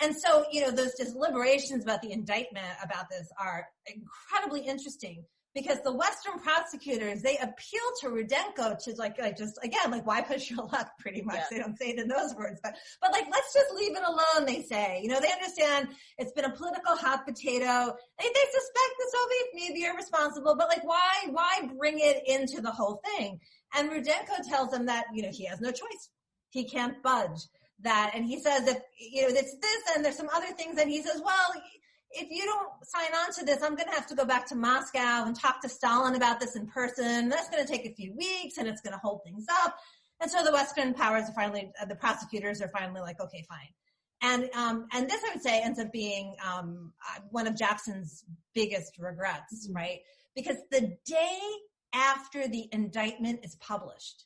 C: And so, those deliberations about the indictment about this are incredibly interesting because the Western prosecutors, they appeal to Rudenko to like just, again, like, why push your luck, pretty much. Yeah. They don't say it in those words, but like, let's just leave it alone, they say. You know, they understand it's been a political hot potato. They suspect the Soviets may be irresponsible, but like, why bring it into the whole thing? And Rudenko tells them that, you know, he has no choice. He can't budge that. And he says that, you know, it's this and there's some other things. And he says, well, if you don't sign on to this, I'm going to have to go back to Moscow and talk to Stalin about this in person. That's going to take a few weeks and it's going to hold things up. And so the Western powers are finally, the prosecutors are finally like, okay, fine. And this, I would say, ends up being one of Jackson's biggest regrets, right? Because the day after the indictment is published,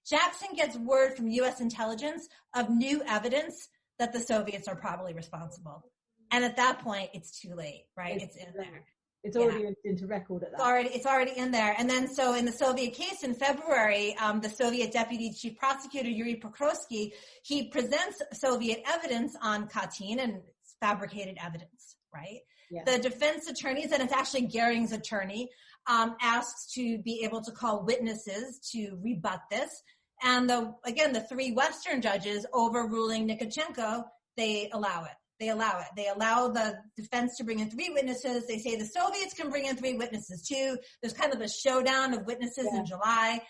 C: Jackson gets word from U.S. intelligence of new evidence that the Soviets are probably responsible. And at that point, it's too late, right? It's in there.
B: It's already into record at that.
C: It's already in there. And then so in the Soviet case in February, the Soviet deputy chief prosecutor, Yuri Pokrovsky, he presents Soviet evidence on Katyn, and it's fabricated evidence, right? Yeah. The defense attorneys, and it's actually Goering's attorney, asks to be able to call witnesses to rebut this. And the three Western judges overruling Nikitchenko, they allow it. They allow the defense to bring in three witnesses. They say the Soviets can bring in three witnesses too. There's kind of a showdown of witnesses in July.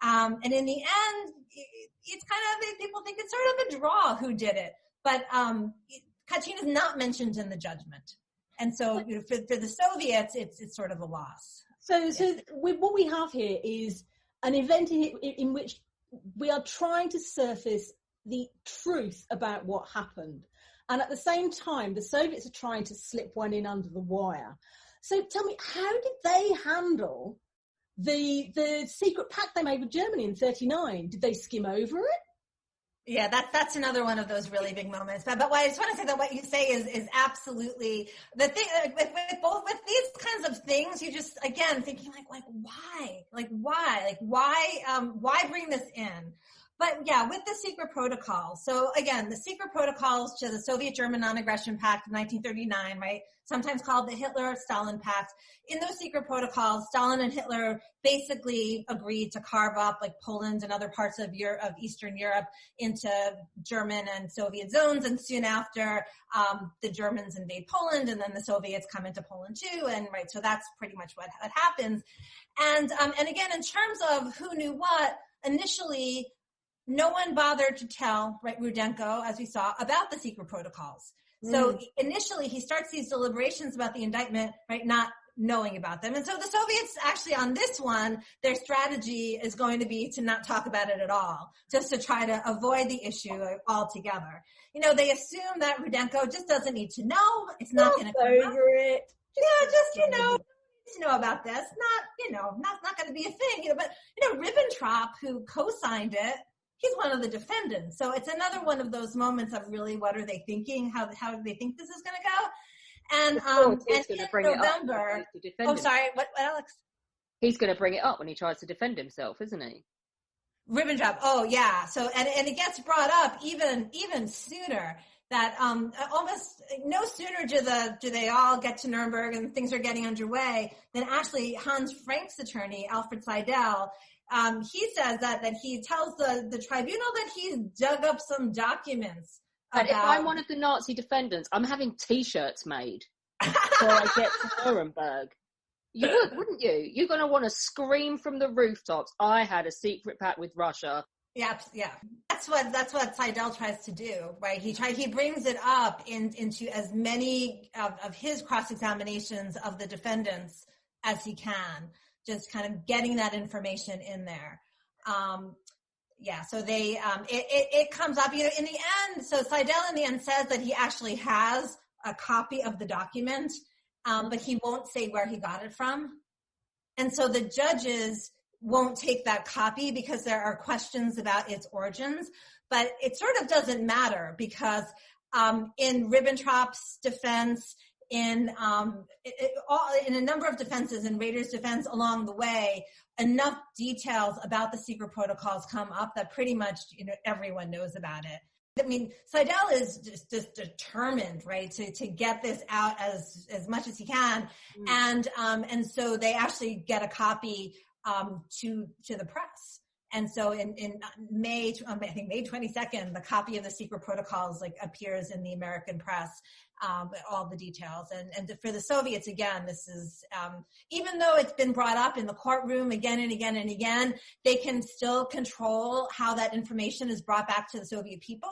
C: And in the end, it's kind of, people think it's sort of a draw who did it. But Katyn is not mentioned in the judgment. And so for the Soviets, it's sort of a loss.
B: So what we have here is an event in which we are trying to surface the truth about what happened. And at the same time, the Soviets are trying to slip one in under the wire. So tell me, how did they handle the secret pact they made with Germany in 1939? Did they skim over it?
C: Yeah, that's another one of those really big moments. But what I just want to say that what you say is absolutely the thing with these kinds of things. You just, again, thinking why bring this in? But yeah, with the secret protocols. So again, the secret protocols to the Soviet-German Non-Aggression Pact of 1939, right? Sometimes called the Hitler-Stalin Pact. In those secret protocols, Stalin and Hitler basically agreed to carve up like Poland and other parts of Eastern Europe into German and Soviet zones. And soon after, the Germans invade Poland, and then the Soviets come into Poland too. And right, so that's pretty much what happens. And again, in terms of who knew what, initially, no one bothered to tell, right, Rudenko, as we saw, about the secret protocols. So initially he starts these deliberations about the indictment, right, not knowing about them. And so the Soviets actually on this one, their strategy is going to be to not talk about it at all, just to try to avoid the issue altogether. You know, they assume that Rudenko just doesn't need to know. It's not going to come over it. Yeah, just, you know, to know about this. Not going to be a thing. You know, but, you know, Ribbentrop, who co-signed it, he's one of the defendants. So it's another one of those moments of really what are they thinking? How do they think this is going to go? And in November, what, Alex?
A: He's going to bring it up when he tries to defend himself, isn't he?
C: Ribbentrop. Oh yeah. So, and it gets brought up even sooner that, almost no sooner do they all get to Nuremberg and things are getting underway than actually Hans Frank's attorney, Alfred Seidel, he says that he tells the tribunal that he's dug up some documents.
A: And if I'm one of the Nazi defendants, I'm having T-shirts made before I get to Nuremberg. You would, wouldn't you? You're going to want to scream from the rooftops, I had a secret pact with Russia.
C: Yeah. That's what Seidel tries to do, right? He brings it up into as many of his cross-examinations of the defendants as he can, just kind of getting that information in there. So they, it comes up, you know, in the end, so Seidel in the end says that he actually has a copy of the document, but he won't say where he got it from. And so the judges won't take that copy because there are questions about its origins, but it sort of doesn't matter because, in Ribbentrop's defense, in a number of defenses, in Rader's defense along the way, enough details about the secret protocols come up that pretty much, you know, everyone knows about it. I mean, Seidel is just determined, right, to get this out as much as he can, and so they actually get a copy to the press. And so in May, I think May 22nd, the copy of the secret protocols appears in the American press, all the details. And for the Soviets, again, this is, even though it's been brought up in the courtroom again and again and again, they can still control how that information is brought back to the Soviet people.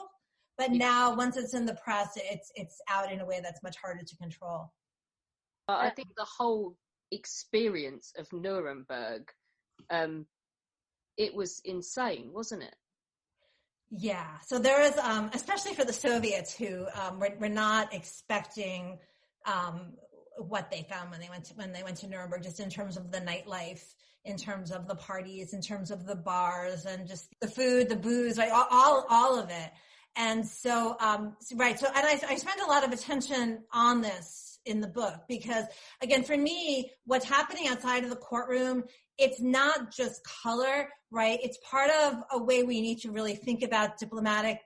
C: But now, once it's in the press, it's out in a way that's much harder to control.
A: I think the whole experience of Nuremberg, it was insane, wasn't it?
C: Yeah. So there is, especially for the Soviets who were not expecting what they found when they went to Nuremberg, just in terms of the nightlife, in terms of the parties, in terms of the bars, and just the food, the booze, right? All of it. And so, right. So, and I spend a lot of attention on this in the book because, again, for me, what's happening outside of the courtroom, it's not just color, right? It's part of a way we need to really think about diplomatic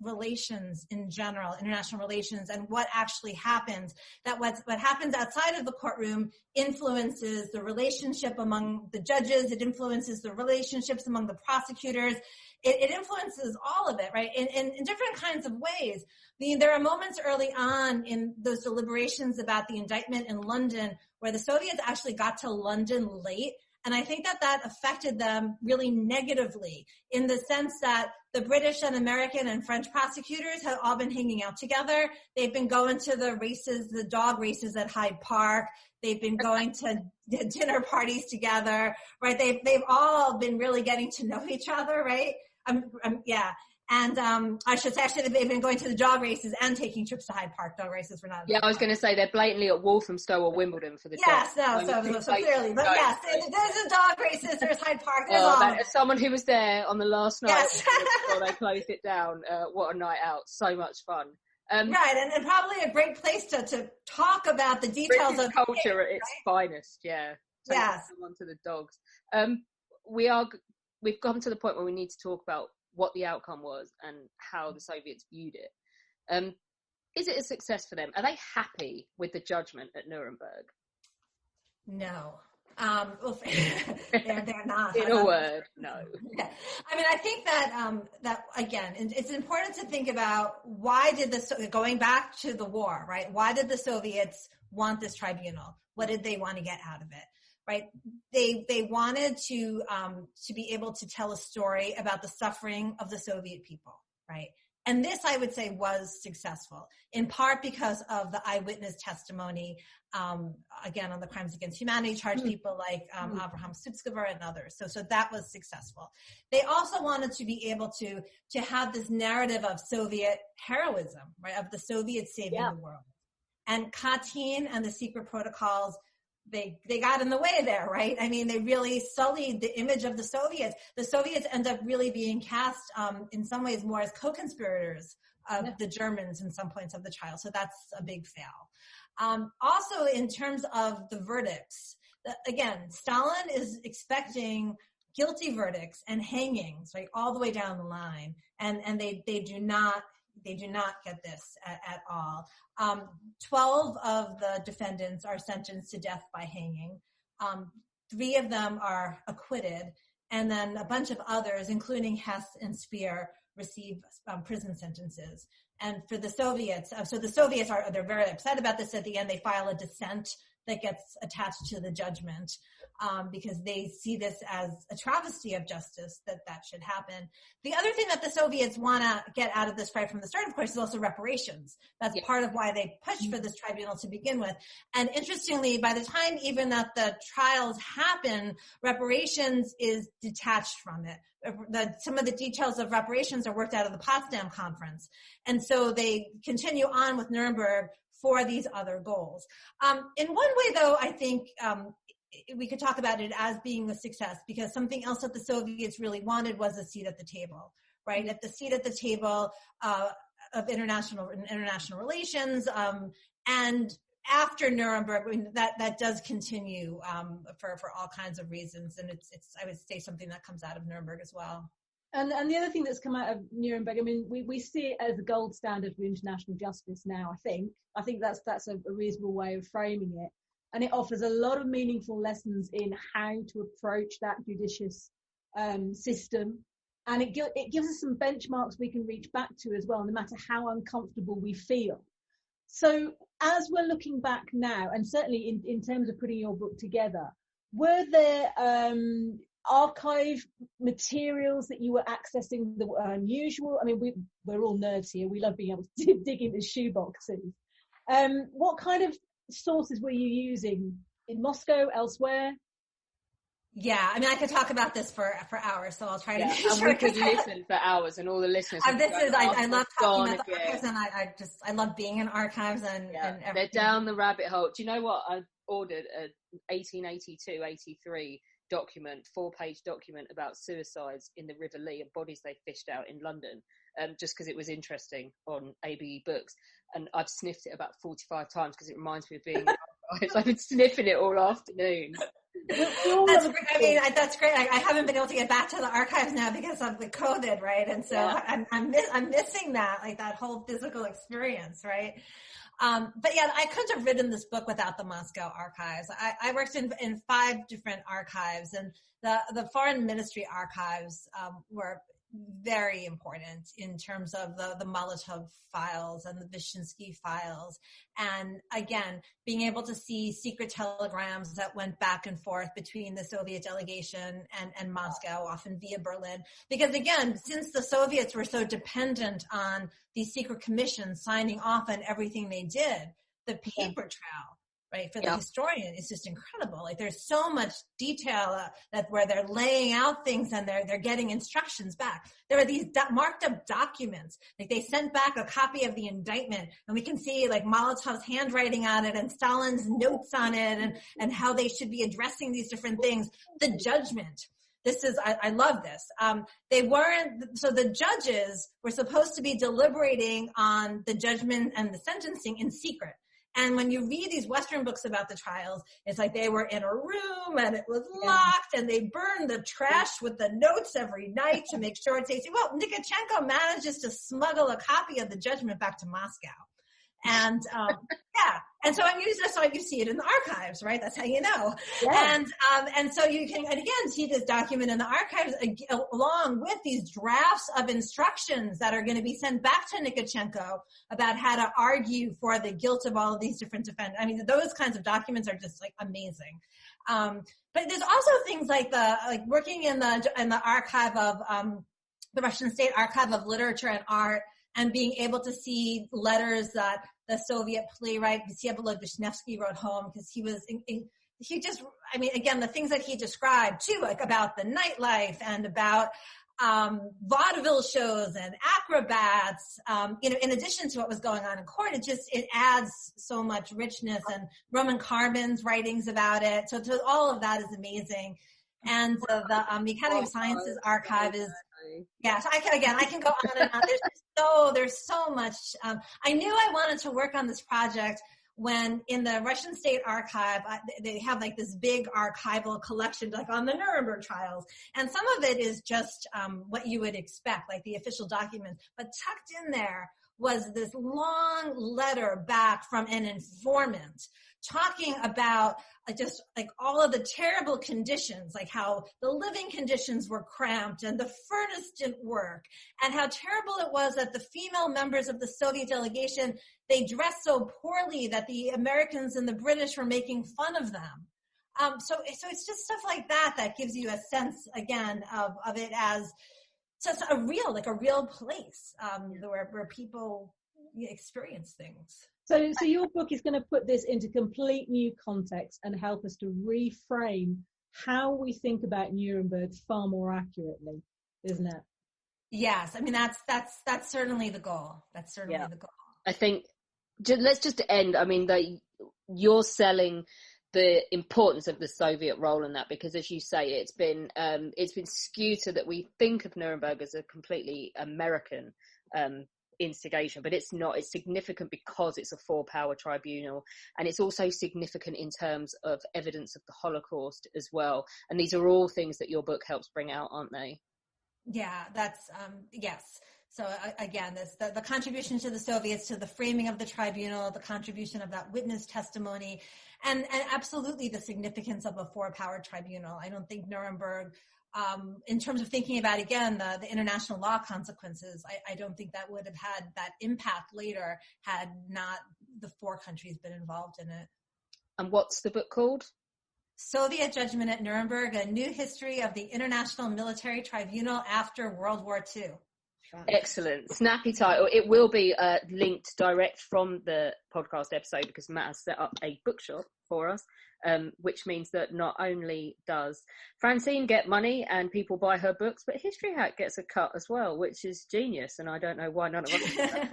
C: relations in general, international relations, and what actually happens. That what happens outside of the courtroom influences the relationship among the judges. It influences the relationships among the prosecutors. It influences all of it, right? In different kinds of ways. I mean, there are moments early on in those deliberations about the indictment in London where the Soviets actually got to London late. And I think that affected them really negatively in the sense that the British and American and French prosecutors have all been hanging out together. They've been going to the races, the dog races at Hyde Park. They've been going to dinner parties together, right? They've all been really getting to know each other, right? Yeah. And I should say, actually, they've been going to the dog races and taking trips to Hyde Park. Dog races were not.
A: Yeah, I was going to say they're blatantly at Walthamstow or Wimbledon for the
C: yes,
A: dogs.
C: so clearly. But yes, there's a dog races, there's Hyde Park, there's all.
A: As someone who was there on the last night
C: yes.
A: before they closed it down, what a night out. So much fun.
C: Right, and probably a great place to talk about the details
A: British
C: of
A: culture
C: right?
A: at its finest, yeah.
C: Yes.
A: Someone to the dogs. We've come to the point where we need to talk about what the outcome was and how the Soviets viewed it. Is it a success for them? Are they happy with the judgment at Nuremberg?
C: No. They're not.
A: In a word, no.
C: Yeah. I mean, I think that again, it's important to think about why did going back to the war, right? Why did the Soviets want this tribunal? What did they want to get out of it? Right? They wanted to be able to tell a story about the suffering of the Soviet people, right? And this, I would say, was successful, in part because of the eyewitness testimony, again, on the crimes against humanity, charged people like Abraham Sutzkever and others. So that was successful. They also wanted to be able to have this narrative of Soviet heroism, right? Of the Soviets saving the world. And Katyn and the secret protocols, they got in the way there, right? I mean, they really sullied the image of the Soviets. The Soviets end up really being cast, in some ways, more as co-conspirators of the Germans in some points of the trial. So that's a big fail. Also, in terms of the verdicts, again, Stalin is expecting guilty verdicts and hangings, right, all the way down the line, and they do not get this at all. 12 of the defendants are sentenced to death by hanging. 3 of them are acquitted, and then a bunch of others, including Hess and Speer, receive prison sentences. And for the Soviets, they're very upset about this. At the end, they file a dissent that gets attached to the judgment, because they see this as a travesty of justice, that should happen. The other thing that the Soviets want to get out of this right from the start, of course, is also reparations. That's part of why they pushed for this tribunal to begin with. And interestingly, by the time even that the trials happen, reparations is detached from it. Some of the details of reparations are worked out of the Potsdam Conference. And so they continue on with Nuremberg for these other goals. In one way, though, I think we could talk about it as being a success, because something else that the Soviets really wanted was a seat at the table, right? At the seat at the table of international relations, and after Nuremberg, I mean, that does continue for all kinds of reasons, and it's I would say something that comes out of Nuremberg as well.
B: And the other thing that's come out of Nuremberg, I mean, we see it as a gold standard for international justice now. I think that's a reasonable way of framing it, and it offers a lot of meaningful lessons in how to approach that judicious system, and it gives us some benchmarks we can reach back to as well, no matter how uncomfortable we feel. So as we're looking back now, and certainly in terms of putting your book together, were there archive materials that you were accessing that were unusual? I mean, we're all nerds here. We love being able to dig into shoeboxes. What kind of sources were you using in Moscow, elsewhere?
C: Yeah, I mean, I could talk about this for hours, so I'll try to.
A: And we could listen for hours, and all the listeners.
C: I love talking about the archives, and I love being in archives and everything.
A: They're down the rabbit hole. Do you know what? I ordered a 1882-83 document, 4-page document about suicides in the River Lee and bodies they fished out in London, just because it was interesting on ABE Books, and I've sniffed it about 45 times because it reminds me of being. I've been sniffing it all afternoon.
C: That's great. I mean, that's great. I haven't been able to get back to the archives now because of the COVID, right? And so I'm missing that, like that whole physical experience, right? But yeah, I couldn't have written this book without the Moscow archives. I worked in 5 different archives, and the foreign ministry archives were very important in terms of the Molotov files and the Vyshinsky files. And again, being able to see secret telegrams that went back and forth between the Soviet delegation and Moscow, often via Berlin. Because again, since the Soviets were so dependent on these secret commissions signing off on everything they did, the paper trail, right, for the historian is just incredible. Like there's so much detail that where they're laying out things and they're getting instructions back. There are these marked up documents. Like they sent back a copy of the indictment, and we can see like Molotov's handwriting on it and Stalin's notes on it, and how they should be addressing these different things. The judgment. This is, I love this. So the judges were supposed to be deliberating on the judgment and the sentencing in secret. And when you read these Western books about the trials, it's like they were in a room and it was locked, and they burned the trash with the notes every night to make sure it's safe. Well, Nikitchenko manages to smuggle a copy of the judgment back to Moscow. And, and so you see it in the archives, right? That's how you know. Yeah. And so you can, again, see this document in the archives along with these drafts of instructions that are going to be sent back to Nikitchenko about how to argue for the guilt of all of these different defendants. I mean, those kinds of documents are just like amazing. But there's also things like working in the archive of, the Russian State Archive of Literature and Art, and being able to see letters that the Soviet playwright Vsevolod Vishnevsky wrote home, because again, the things that he described too, like about the nightlife and about vaudeville shows and acrobats, in addition to what was going on in court, it adds so much richness, and Roman Carmen's writings about it. So all of that is amazing. And the Academy of Sciences archive is, so I can go on and on. There's so much. I knew I wanted to work on this project when in the Russian State Archive, they have like this big archival collection, like on the Nuremberg Trials. And some of it is just what you would expect, like the official documents. But tucked in there was this long letter back from an informant talking about just like all of the terrible conditions, like how the living conditions were cramped and the furnace didn't work, and how terrible it was that the female members of the Soviet delegation, they dressed so poorly that the Americans and the British were making fun of them. So it's just stuff like that gives you a sense again of it as just a real place where people experience things.
B: So your book is going to put this into complete new context and help us to reframe how we think about Nuremberg far more accurately, isn't it?
C: Yes, I mean that's certainly the goal. That's certainly the goal.
A: I think let's just end. I mean, you're selling the importance of the Soviet role in that, because as you say, it's been skewed so that we think of Nuremberg as a completely American instigation, but it's not. It's significant because it's a 4-power tribunal, and it's also significant in terms of evidence of the Holocaust as well. And these are all things that your book helps bring out, aren't they?
C: Yeah, that's, yes. So again, the contribution to the Soviets, to the framing of the tribunal, the contribution of that witness testimony, and absolutely the significance of a four-power tribunal. I don't think Nuremberg, in terms of thinking about, again, the international law consequences, I don't think that would have had that impact later had not the four countries been involved in it.
A: And what's the book called?
C: Soviet Judgment at Nuremberg, A New History of the International Military Tribunal After World War II.
A: Excellent. Snappy title. It will be linked direct from the podcast episode because Matt has set up a bookshop for us, which means that not only does Francine get money and people buy her books, but History Hack gets a cut as well, which is genius. And I don't know why none of us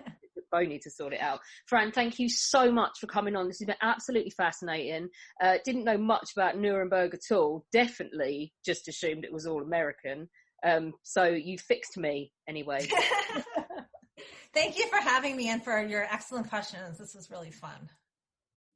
A: Boney to sort it out. Fran, thank you so much for coming on. This has been absolutely fascinating. Didn't know much about Nuremberg at all. Definitely just assumed it was all American. So you fixed me anyway.
C: Thank you for having me and for your excellent questions. This was really fun.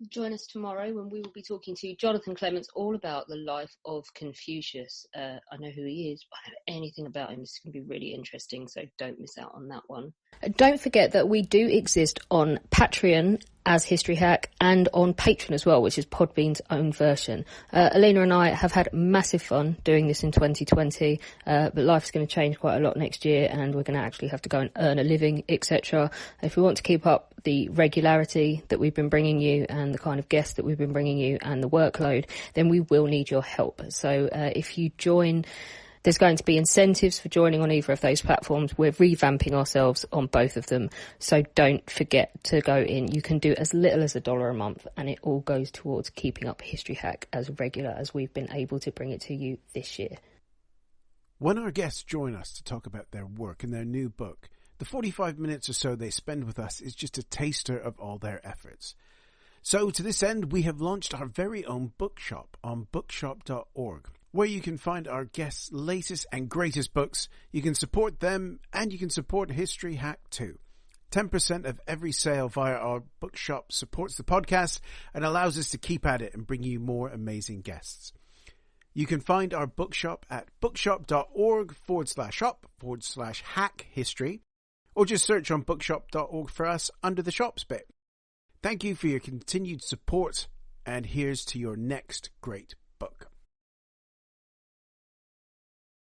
A: Join us tomorrow when we will be talking to Jonathan Clements all about the life of Confucius. I know who he is, but I don't know anything about him. It's going to be really interesting, so don't miss out on that one. Don't forget that we do exist on Patreon as History Hack and on Patreon as well, which is Podbean's own version. Alina and I have had massive fun doing this in 2020, but life's going to change quite a lot next year and we're going to actually have to go and earn a living, etc. If we want to keep up the regularity that we've been bringing you and the kind of guests that we've been bringing you and the workload, then we will need your help. So if you join, there's going to be incentives for joining on either of those platforms. We're revamping ourselves on both of them. So don't forget to go in. You can do as little as $1 a month and it all goes towards keeping up History Hack as regular as we've been able to bring it to you this year.
D: When our guests join us to talk about their work and their new book, the 45 minutes or so they spend with us is just a taster of all their efforts. So to this end, we have launched our very own bookshop on bookshop.org. where you can find our guests' latest and greatest books. You can support them and you can support History Hack too. 10% of every sale via our bookshop supports the podcast and allows us to keep at it and bring you more amazing guests. You can find our bookshop at bookshop.org/shop/hack history or just search on bookshop.org for us under the shops bit. Thank you for your continued support and here's to your next great book.